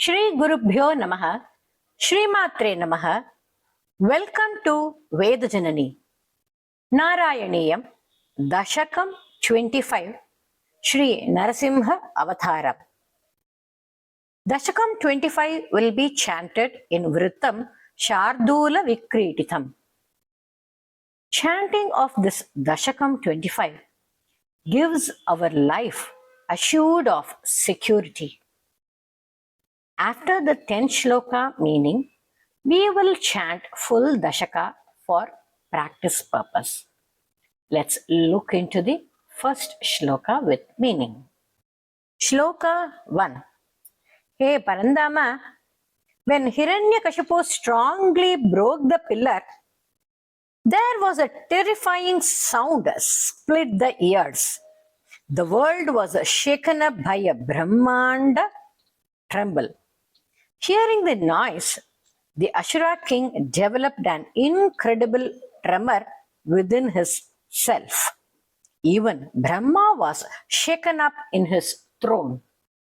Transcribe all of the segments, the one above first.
Shri Gurubhyo Namaha, Shri Matre Namaha. Welcome to Vedajanani. Narayaniyam, Dashakam 25, Shri Narasimha Avataram. Dashakam 25 will be chanted in Vrittam Shardula Vikrititam. Chanting of this Dashakam 25 gives our life assured of security. After the 10th shloka meaning, we will chant full Dashaka for practice purpose. Let's look into the first shloka with meaning. Shloka 1. Hey Parandama, when Hiranyakashipu strongly broke the pillar, there was a terrifying sound split the ears. The world was shaken up by a Brahmanda tremble. Hearing the noise, the Ashura king developed an incredible tremor within his self. Even Brahma was shaken up in his throne.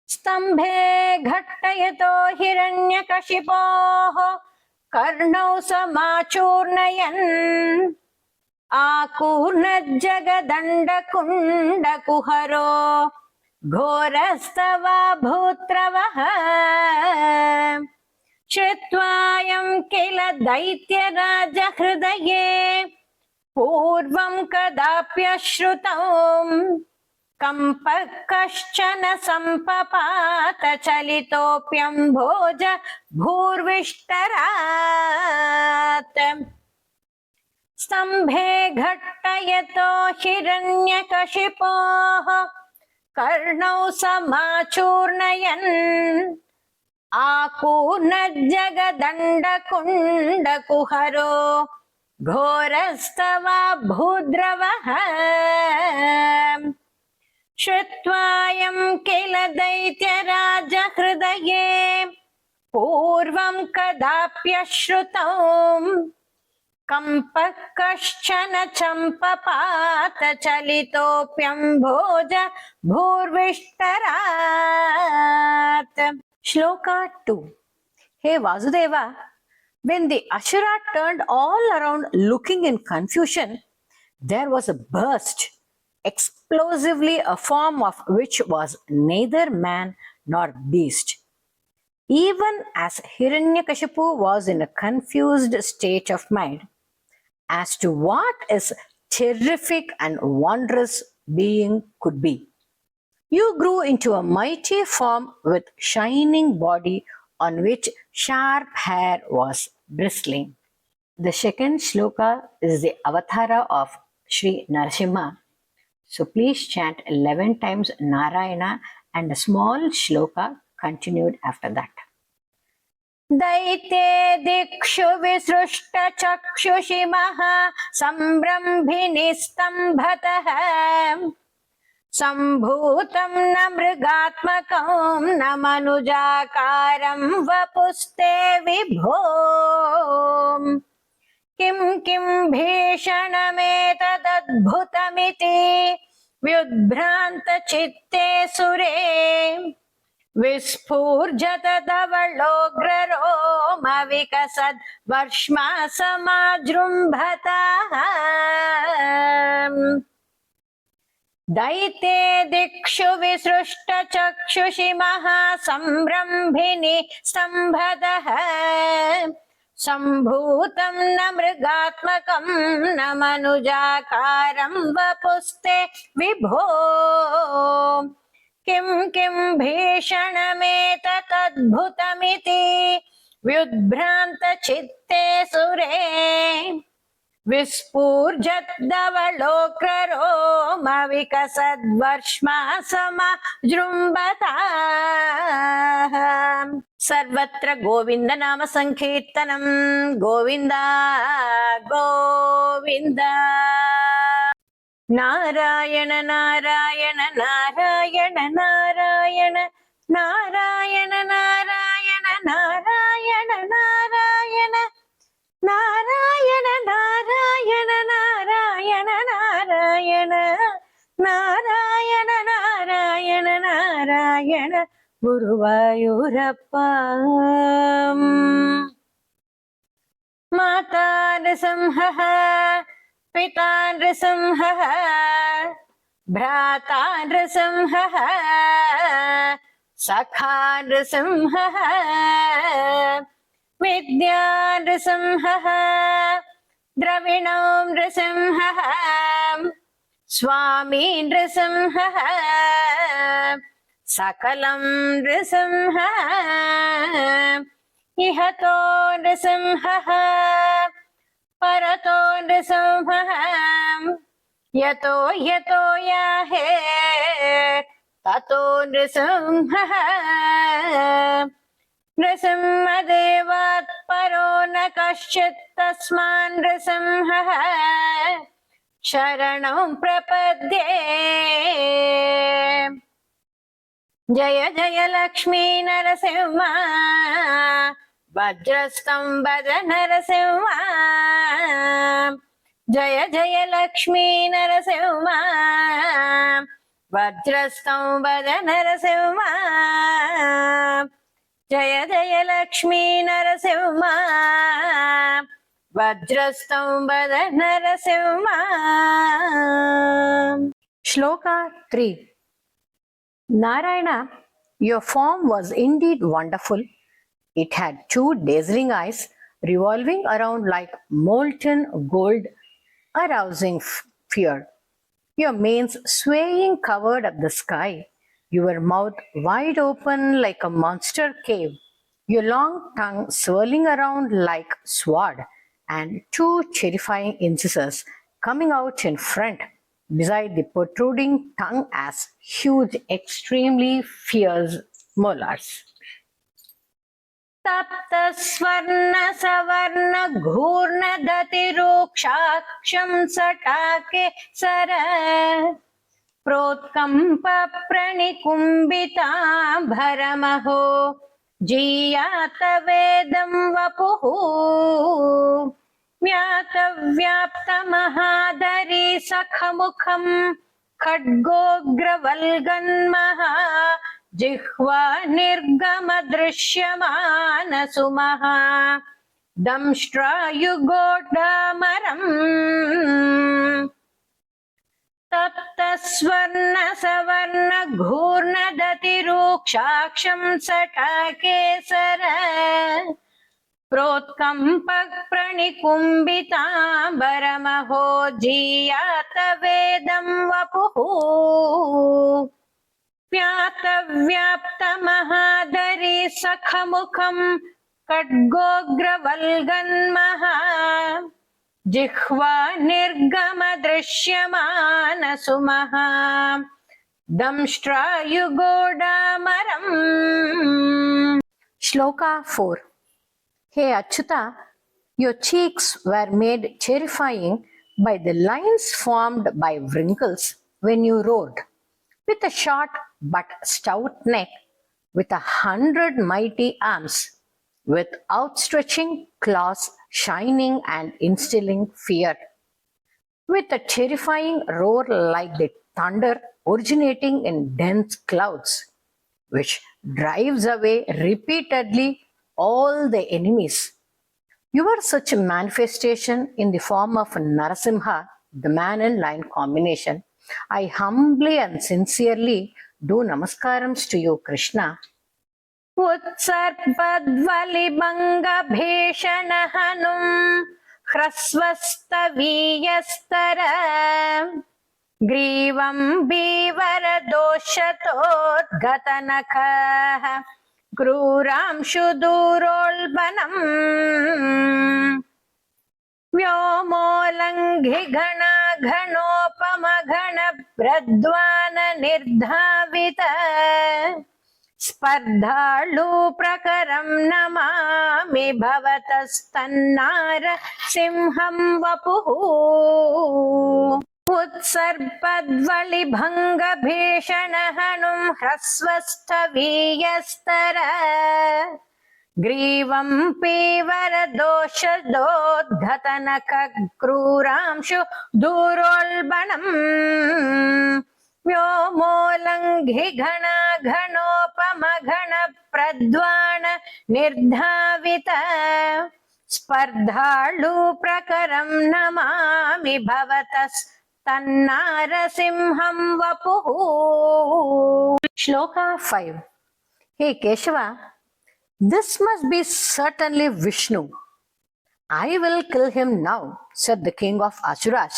Stambhe ghattayato hiranyakashipoh karnau samachurnayan आकूर्णज्जगदण्डकुण्डकुहरो घोरस्तवा भूत्रवः श्रुत्वायं किल दैत्यराजहृदये पूर्वं कदाप्यश्रुतं कम्पः कश्चन सम्पपात चलितोऽप्यम्भोज भूर्विष्टरात् स्तम्भे घट्टयतो हिरण्यकशिपोः कर्णौ समाचूर्णयन् आकूर्णज्जगदण्डकुण्डकुहरो घोरस्तवा भूद्रवः श्रुत्वायं किल दैत्यराजहृदये पूर्वं कदाप्यश्रुतम् कम्पः कश्चन चम्पपात चलितोऽप्यम्भोज भूर्विष्टरात्. Shloka 2. Hey Vasudeva, when the Ashura turned all around looking in confusion, there was a burst, explosively a form of which was neither man nor beast. Even as Hiranyakashipu was in a confused state of mind as to what his terrific and wondrous being could be, you grew into a mighty form with shining body on which sharp hair was bristling. The second shloka is the avatara of Sri Narasimha. So please chant 11 times Narayana and a small shloka continued after that. दैत्ये दिक्षु विसृष्ट चक्षुषि महा संभ्रम्भिनि स्तम्भतः सम्भूतं न मृगात्मकं न मनुजाकारं वपुस्ते विभो किं किं भीषणमेतदद्भुतमिति व्युद्भ्रान्त चित्ते सुरे विस्फूर्जत धवलोग्ररोमविकसद् वर्ष्मा समाजृम्भतः दैत्ये दिक्षु विसृष्ट चक्षुषि महासंभ्रम्भिनि स्तम्भतः सम्भूतं न मृगात्मकं न मनुजाकारं वपुस्ते विभो किं किं भीषणमेतदद्भुतमिति व्युद्भ्रान्त चित्ते सुरे विस्फूर्जद्धवलोक्ररोमविकसद्वर्ष्मा समाजृम्भतः. सर्वत्र गोविन्द नाम संकीर्तनं गोविन्द गोविन्द. नारायण नारायण नारायण नारायण नारायण नारायण नारायण नारायण नारायण नारायण नारायण नारायण नारायण नारायण नारायण गुरुवायूरप्पा माता नृसिंहः पिता नृसिंहः भ्राता नृसिंहः सखा नृसिंहः विद्या नृसिंहः द्रविणो नृसिंहः स्वामी नृसिंहः सकलं नृसिंहः इहतो नृसिंहः परतो नृसिंहः यतो यतो याहे ततो नृसिंहः नृसिंहदेवात् परो न कश्चित् तस्मान् नृसिंहः शरणं प्रपद्ये। जय जय लक्ष्मी नरसिंह वज्रस्तंभज नरसिंह जय जय लक्ष्मी नरसिंह वज्रस्तंभज नरसिंह जय जय लक्ष्मी नरसिंह वज्रस्तंभज नरसिंह। श्लोका 3. Narayana, your form was indeed wonderful. It had 2 dazzling eyes revolving around like molten gold, arousing fear. Your manes swaying covered up the sky, your mouth wide open like a monster cave, your long tongue swirling around like sword, and 2 terrifying incisors coming out in front beside the protruding tongue as huge, extremely fierce molars. तप्त स्वर्ण सवर्ण घूर्ण दतिरूक्षाक्षं सटाके सर प्रोत्कंप प्रणिकुंबितांभरमहो जीयात वेदं वपुः व्याप्त महादरी सखमुखं खड्गोग्रवल्गन्महा जिह्वा निर्गम दृश्यमान सुमहा दंष्ट्रायुगोड्डामरम् तप्त स्वर्ण सवर्ण घूर्ण दतिरूक्षाक्षं सटाकेसर प्रोत्कंप प्रणिकुंबितांबरमहो जीयात वेदं वपुः व्याप्त महादरी सखमुखं खड्गोग्रवल्गन्महा जिह्वा निर्गम दृश्यमान सुमहा दंष्ट्रायुगोडामरम्। श्लोका 4. Hey Achyuta, your cheeks were made terrifying by the lines formed by wrinkles when you rode. With a short but stout neck, with 100 mighty arms, with outstretching claws shining and instilling fear, with a terrifying roar like the thunder originating in dense clouds, which drives away repeatedly all the enemies. You are such a manifestation in the form of Narasimha, the man and lion combination. I humbly and sincerely do namaskarams to you, Krishna. उत्सर्पद्वलिभङ्गभीषणहनुं ह्रस्वस्तवीयस्तर ग्रीवं बीवरदोषतोद्गतनखः क्रूरांशुदूरोल्बनम् व्योमोल्लङ्घि घनोपमघन भ्रद्वान निर्धावित स्पर्धाळु प्रकरं Namami भवतस्तन्नार सिंहं वपुः उत्सर्पद्वलिभङ्गभीषणहनुं ह्रस्वस्थवीयस्तर ग्रीवं पीवरदोषदोद्गतनखक्रूरांशु दूरोल्बणम् व्योमोल्लङ्घि घनोपमघन प्रद्वाण निर्धावित स्पर्धाळु प्रकरं नमामि भवतस्तन्नारसिंहं वपुः. Shloka 5. Hey Keshava, this must be certainly Vishnu. I will kill him now, said the king of Asuras,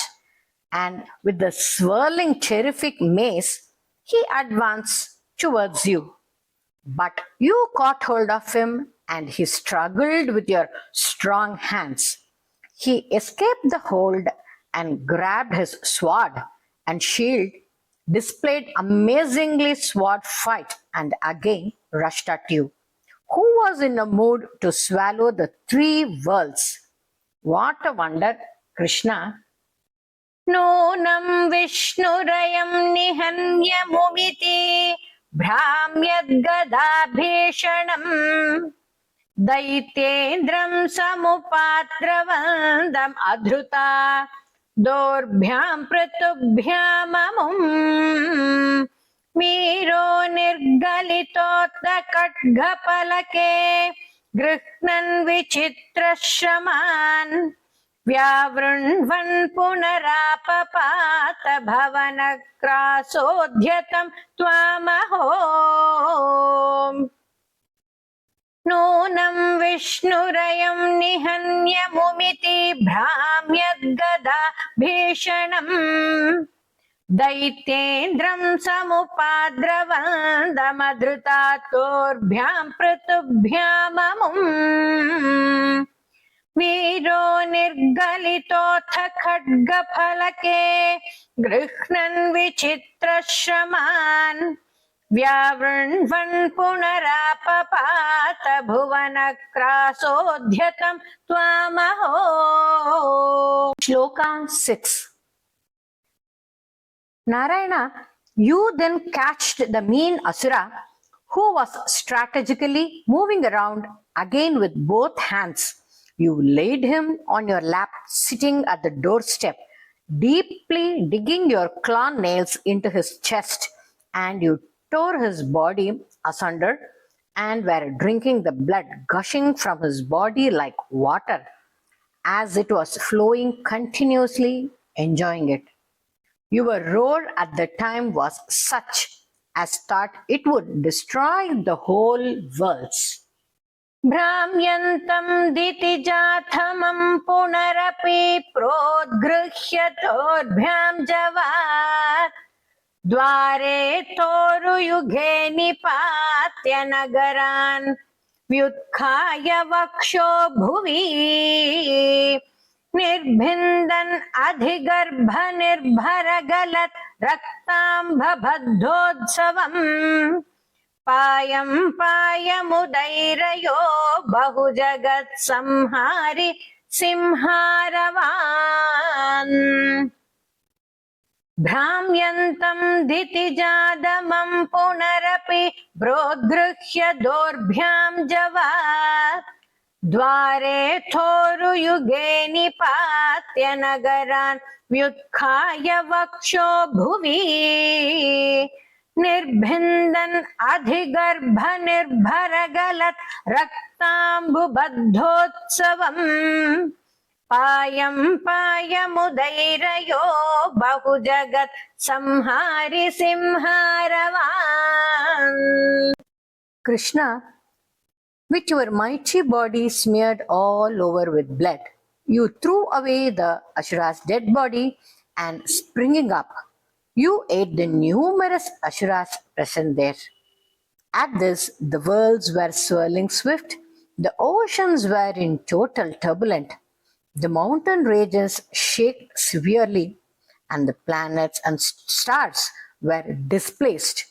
and with the swirling terrific mace, he advanced towards you. But you caught hold of him and he struggled with your strong hands. He escaped the hold and grabbed his sword and shield, displayed amazingly sword fight, and again rushed at you. Who was in a mood to swallow the 3 worlds? What a wonder, Krishna. Nunam Vishnurayam Nihanyamumiti Bhramyadgadabhishanam Daitendram Samupatravandam Adhruta Dorbhyam Pratubhyamamum Miro Nirgalitotta Katghapalake Grihnan Vichitrashraman Vyavrinvan Punarapapata Bhavanakrasodhyatam Twamaho. Nunam Vishnurayam Nihanyamumiti Bhramyadgada Bhishanam Daitendram Samupadravandamadratatobhyam Pratubhyamamum Viro Nirgalitotha Khadgaphalake Grihnan Vichitrashraman Vyavrinvan Punarapapata Bhuvanakrasodhyatam Twamaho. Shloka 6. Narayana, you then catched the mean Asura who was strategically moving around again with both hands. You laid him on your lap, sitting at the doorstep, deeply digging your claw nails into his chest, and you tore his body asunder and were drinking the blood gushing from his body like water as it was flowing continuously, enjoying it. Your roar at the time was such as thought it would destroy the whole worlds. Bhramyantam ditijathamam punarapi prodgruhyatorbhyam javat Dware toru yughe nipatya nagaran vyutkhaya vaksho bhuvi Nirbhindan adhigarbha nirbharagalat raktambha baddhodsavam Payam payamudairayo bahujagat samhari simharavan Bhramyantam ditijadamam punarapi brodgruhya dorbhyam javat Dware thoru yuge nipatya nagaran vyutkhaya vaksho bhuvi Nirbhindan adhigarbha nirbharagalat raktambhu baddhodsavam Payam payamudairayo bahujagat samhari simharavan. Krishna, with your mighty body smeared all over with blood, you threw away the Asura's dead body and springing up, you ate the numerous Asuras present there. At this, the worlds were swirling swift, the oceans were in total turbulence, the mountain ranges shake severely, and the planets and stars were displaced.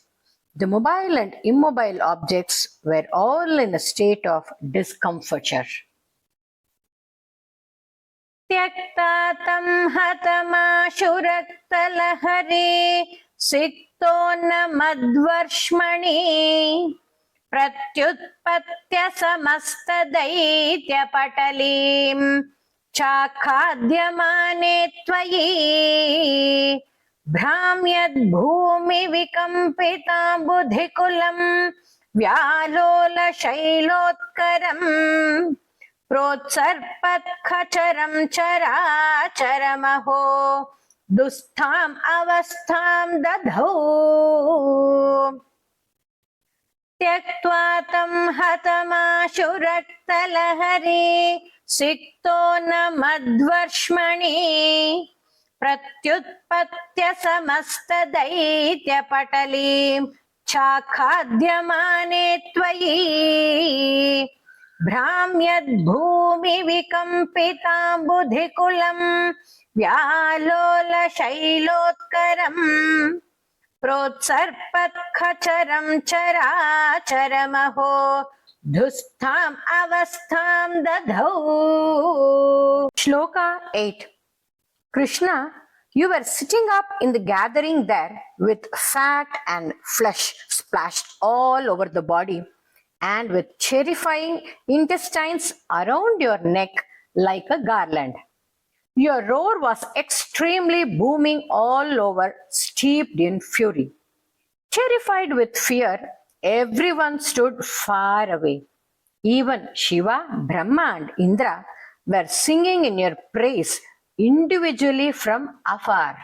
The mobile and immobile objects were all in a state of discomfiture. Tyaktatam hatamashuraktalahari siktona madvarshmani pratyutpatya samastadaitya patalim Chakhadyamane tvayi Bhramyad bhumi vikampita buddhikulam व्यालोलशैलोत्करम् प्रोत्सर्पत्खचरं चराचरमहो दुःस्थाम् अवस्थां दधौ त्यक्त्वा तं हतमाशु रक्तलहरी सिक्तो न मध्वर्ष्मणि प्रत्युत्पत्य समस्तदैत्यपटलीं चाखाद्यमाने त्वयि भ्राम्यद्भूमिविकम्पिताम्बुधिकुलं व्यालोलशैलोत्करम् प्रोत्सर्पत्खचरं चराचरमहो दुःस्थाम् अवस्थां दधौ. Shloka 8. Krishna, you were sitting up in the gathering there with fat and flesh splashed all over the body and with cherry-fying intestines around your neck like a garland. Your roar was extremely booming all over, steeped in fury. Terrified with fear, everyone stood far away. Even Shiva, Brahma and Indra were singing in your praise individually from afar.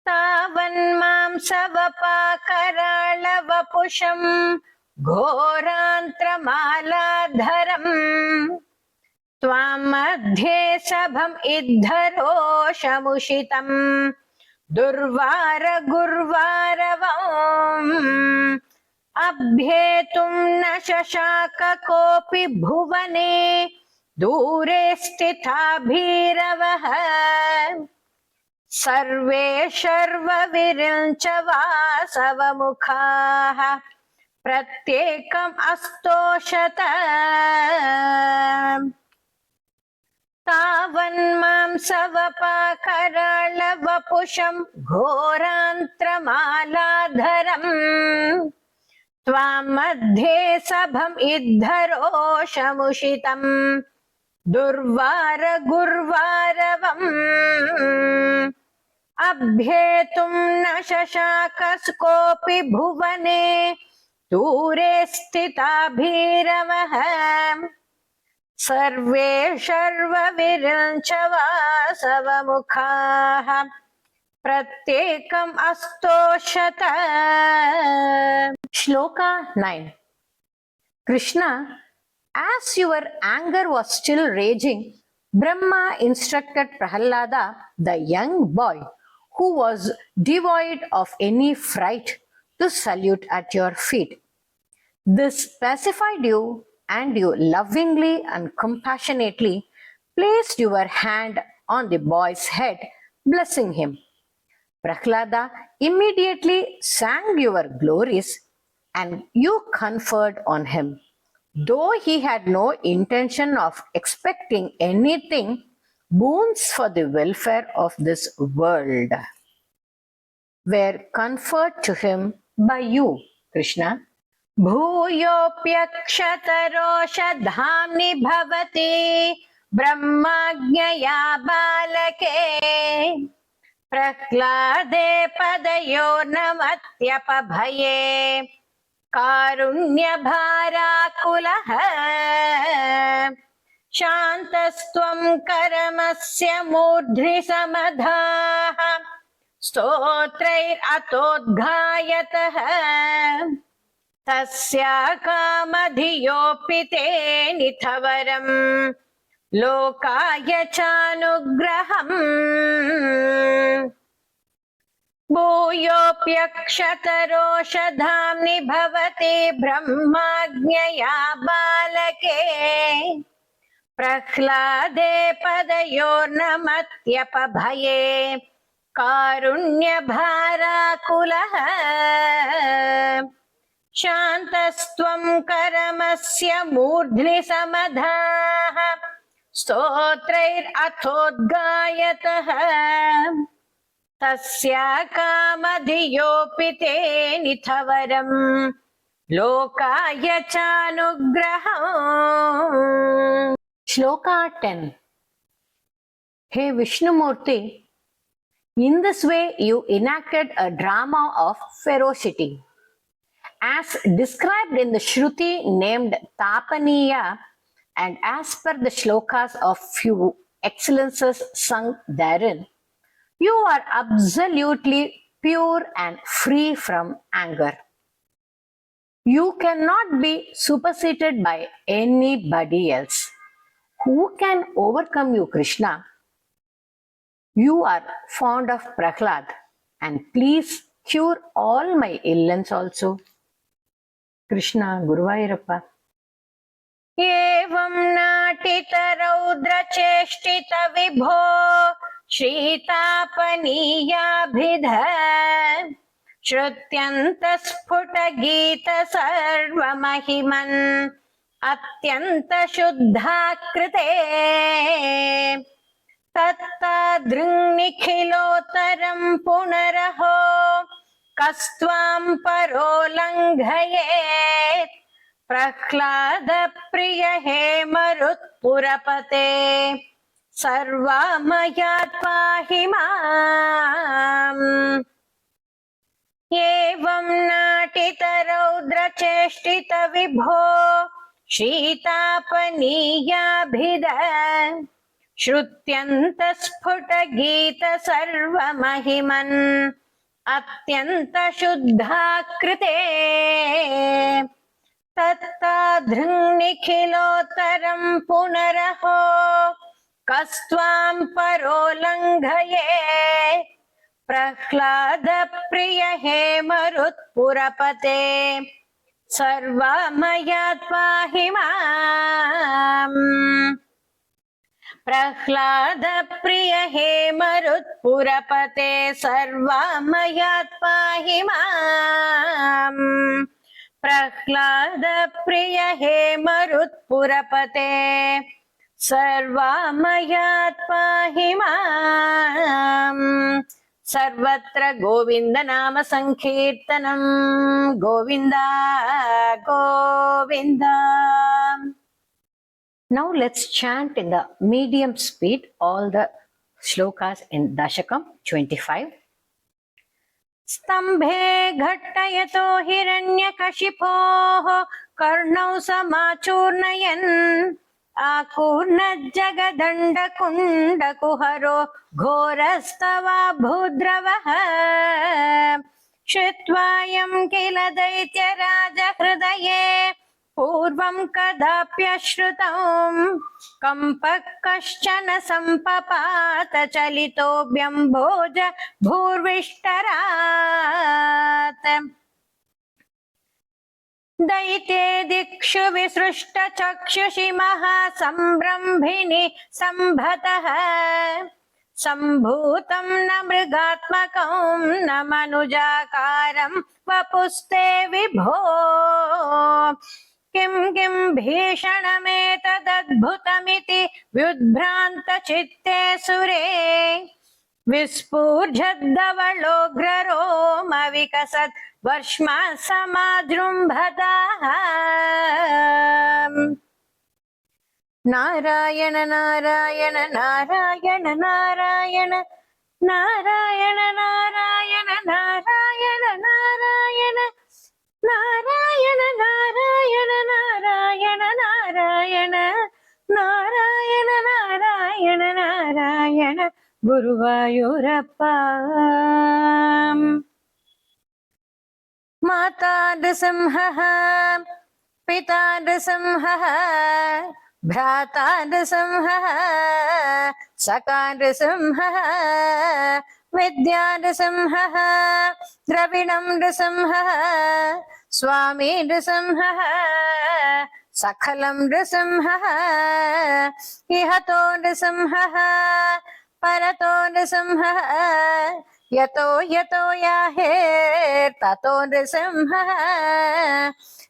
तावन्मांसवपाकराळवपुषं घोरान्त्रमालाधरम् त्वां मध्ये सभम् इद्धरोषमुषितम् दुर्वारगुर्वारवम् अभ्येतुं न शशाक कोऽपि भुवने दूरे स्थिता भीरवः सर्वे शर्वविरिञ्च वासवमुखाः प्रत्येकम् अस्तोषत तावन्मांसवपाकराळवपुषं घोरान्त्रमालाधरम् त्वां मध्ये सभम् इद्धरोषमुषितम् दुर्वारगुर्वारवम् अभ्येतुं न शशाक कोऽपि भुवने दूरे स्थिता भीरवः सर्वे शर्वविरिञ्च वासवमुखाः प्रत्येकम् अस्तोषत. Shloka 9. Krishna, as your anger was still raging, Brahma instructed Prahalada, the young boy who was devoid of any fright, to salute at your feet. This pacified you, and you lovingly and compassionately placed your hand on the boy's head, blessing him. Prahlada immediately sang your glories, and you conferred on him, though he had no intention of expecting anything, boons for the welfare of this world were conferred to him by you, Krishna. भूयोऽप्यक्षतरोषधाम्नि भवति ब्रह्माज्ञया बालके प्रह्लादे पदयोर्नमत्यपभये कारुण्यभाराकुलः शान्तस्त्वं करमस्य मूर्ध्नि समधाः स्तोत्रैरतोद्घायतः तस्या कामधियोऽपि ते निथवरम् लोकाय चानुग्रहम् भूयोऽप्यक्षतरोषधाम्नि भवति ब्रह्माज्ञया बालके प्रह्लादे पदयोर्नमत्यपभये कारुण्यभाराकुलः शान्तस्त्वं करमस्य मूर्ध्नि समधाः स्तोत्रैरथोद्गायतः तस्या कामधियोऽपि ते निथवरम् लोकाय चानुग्रहम्. Shloka 10. Hey Vishnumurti, in this way you enacted a drama of ferocity. as described in the Shruti named Tapaniya and as per the shlokas of few excellences sung therein, you are absolutely pure and free from anger. You cannot be superseded by anybody else. Who can overcome you, Krishna? You are fond of Prahlad, and please cure all my ailments also. Krishna Guruvayurappa. एवं नाटितरौद्रचेष्टित विभो श्रीतापनीयाभिध श्रुत्यन्तस्फुटगीत सर्वमहिमन् अत्यन्तशुद्धाकृते तत्तादृङ्निखिलोत्तरं पुनरहो कस्त्वां परोल्लङ्घयेत् प्रह्लाद प्रिय हे मरुत्पुरपते सर्वमयात् पाहि माम् एवं नाटितरौद्रचेष्टित विभो शीतापनीयाभिद श्रुत्यन्तस्फुटगीत सर्वमहिमन् अत्यन्तशुद्धाकृते तत्तादृङ्निखिलोत्तरं पुनरहो कस्त्वां परोल्लङ्घये प्रह्लाद प्रिय हे मरुत्पुरपते सर्वमयात् पाहि माम् प्रह्लाद प्रिय हे मरुत्पुरपते सर्वमयात् पाहि माम् प्रह्लाद प्रिय हे मरुत्पुरपते सर्वमयात् पाहि माम् सर्वत्र गोविंद नाम संकीर्तनम् Govind Govind. Now let's chant in the medium speed all the shlokas in Dashakam 25. स्तंभे घट्टयतो हिरण्यकशिपोः कर्णौ समाचूर्णयन् आकूर्णज्जगदण्डकुण्डकुहरो घोरस्तवाभूद्रवः श्रुत्वायं किल दैत्यराजहृदये पूर्वं कदाप्यश्रुतं कम्पः कश्चन सम्पपात चलितोऽभ्यम्भोज भूर्विष्टरात् दैते दिक्षु विसृष्ट चक्षुषि महासम्भ्रम्भिनि सम्भतः सम्भूतं न मृगात्मकं न मनुजाकारं वपुस्ते विभो किं किं भीषणमेतदद्भुतमिति व्युद्भ्रान्तचित्ते सुरे विस्फूर्जद्धवलोग्ररोमविकसत् वर्ष्मा समाजृम्भतः नारायण नारायण नारायण नारायण नारायण नारायण नारायण नारायण नारायण नारायण नारायण नारायण नारायण नारायण नारायण गुरुवायूरप्पा माता नृसिंहः पिता नृसिंहः भ्राता नृसिंहः सखा नृसिंहः विद्या नृसिंहः द्रविणं नृसिंहः स्वामी नृसिंहः सकलं नृसिंहः इहतो नृसिंहः परतो नृसिंहः यतो यतो याहेर्ततो नृसिंहः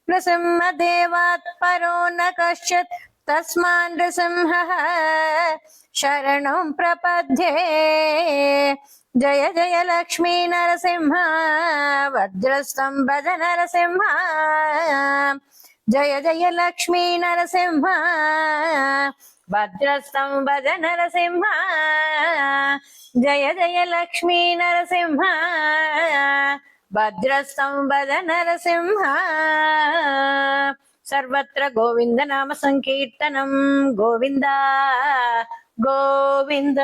नृसिंहदेवात् परो न कश्चित् तस्मान् नृसिंहः शरणं प्रपद्ये जय जय लक्ष्मी नरसिंह वज्रस्तंभज नरसिंह जय जय लक्ष्मी नरसिंह वज्रस्तंभज नरसिंह जय जय लक्ष्मी नरसिंह भद्रस्तं वद नरसिंह सर्वत्र गोविन्द नाम संकीर्तनं गोविन्द गोविन्द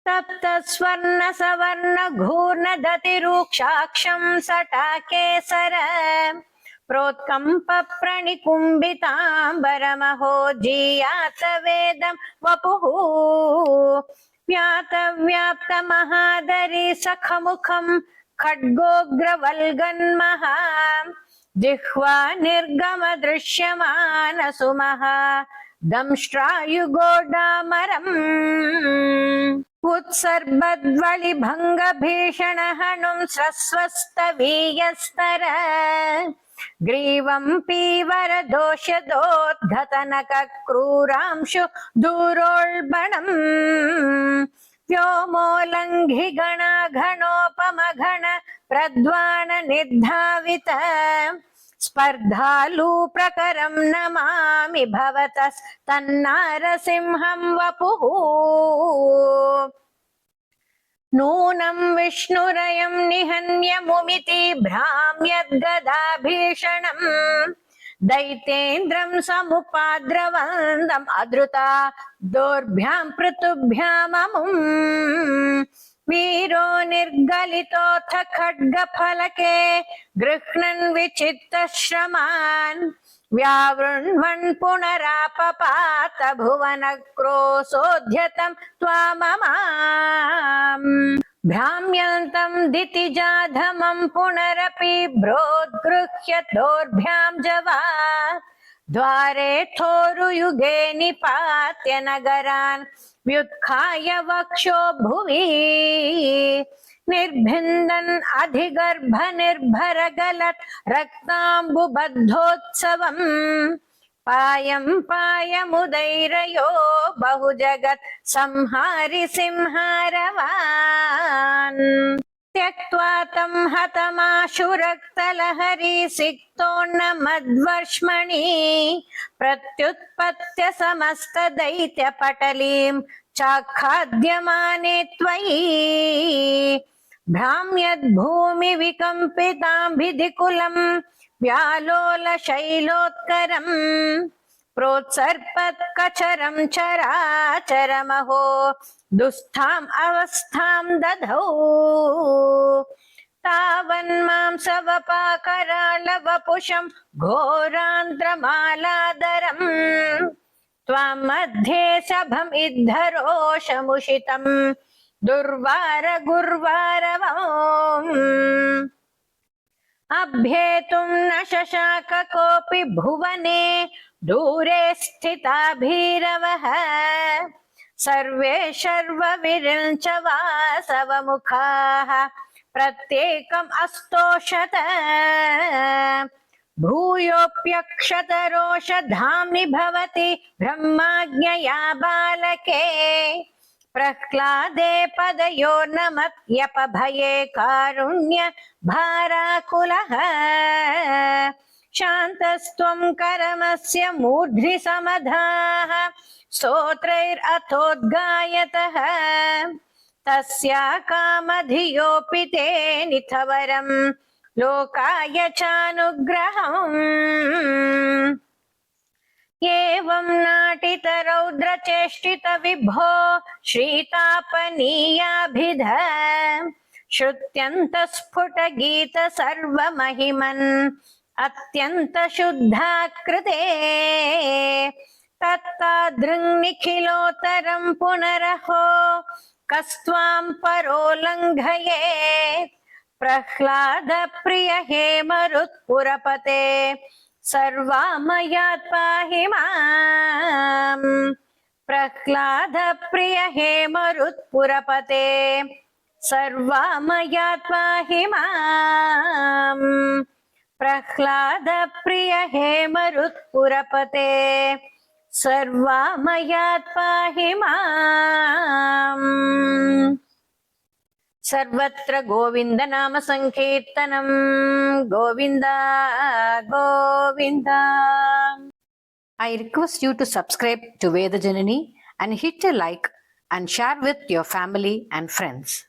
तप्त स्वर्ण सवर्ण घूर्ण दतिरूक्षाक्षं सटाकेसर प्रोत्कम्प प्रणिकुम्भिताम्बरमहो जीयात वेदं वपुः व्यात व्याप्त महादरी सखमुखं खड्गोग्रवल्गन्महा जिह्वा निर्गम दृश्यमान सुमः दंष्ट्रायुगोडामरम् उत्सर्बद्वलिभङ्ग भीषण हनुं स्रस्वस्तवीयस्तर ग्रीवं पीवर दोषदोद्घतनक क्रूरांशु दूरोल्बणम् व्योमोल्लङ्घि गणा घनोपम घन प्रध्वान निर्धावित स्पर्धालु प्रकरं नमामि भवतस्तन्नारसिंहं वपुः नूनं विष्णुरयं निहन्य मुमिति भ्राम्यद्गदाभीषणम् दैतेन्द्रं समुपाद्रवन्दम् अद्रुता दोर्भ्यां पृथुभ्याममुम् वीरो निर्गलितोऽथ खड्गफलके गृह्णन् विचित्तश्रमान् व्यावृण्वन् पुनरापपात भुवनक्रोशोद्यतं त्वाममाम् भ्राम्यन्तं दितिजाधमं पुनरपि भ्रोद्गृह्य दोर्भ्यां जवा द्वारे थोरुयुगे निपात्य नगरान् व्युत्खाय वक्षो भुवि निर्भिन्दन् अधिगर्भ निर्भर गलत् रक्ताम्बुबद्धोत्सवम् पायं पायमुदैरयो बहुजगत् संहारि सिंहारवान् त्यक्त्वा तं हतमाशु रक्तलहरी सिक्तोन्न मद्वर्ष्मणि प्रत्युत्पत्य समस्त दैत्यपटलीं चाखाद्यमाने त्वयि भ्राम्यद्भूमि विकम्पिताम्भिधिकुलं व्यालोल शैलोत्करम् प्रोत्सर्पत्कचरं चराचरमहो दुःस्थाम् अवस्थां दधौ तावन्मांसवपाकराळवपुषं घोरान्ध्रमालादरम् त्वां मध्ये सभम् इद्धरोषमुषितं दुर्वार गुर्वारवम् अभ्येतुं न शशाक कोऽपि भुवने दूरे स्थिता भीरवः सर्वे शर्वविरिञ्च वासवमुखाः प्रत्येकम् अस्तोषत भूयोऽप्यक्षतरोषधाम्नि भवति ब्रह्माज्ञया बालके प्रह्लादे पदयोर्नमत्यपभये कारुण्य भाराकुलः शान्तस्त्वं करमस्य मूर्ध्नि समधाः स्तोत्रैरथोद्गायतः तस्या कामधियोऽपि ते निथवरं लोकाय चानुग्रहम् एवं नाटितरौद्रचेष्टित विभो श्रीतापनीयाभिध श्रुत्यन्तस्फुटगीत सर्वमहिमन् अत्यन्त शुद्धाकृते तत्तादृङ्निखिलोत्तरं पुनरहो कस्त्वां परोल्लङ्घयेत् प्रह्लाद प्रिय हेमरुत्पुरपते सर्वामयात् पाहि माम् प्रह्लाद प्रिय हेमरुत्पुरपते सर्वामयात् पाहि माम् प्रह्लाद प्रिय हेमरुत्पुरपते सर्वामयात् पाहि माम् सर्वत्र गोविन्द नाम संकीर्तनं Govinda Govinda I request you to subscribe to Veda Janani and hit a like and share with your family and friends.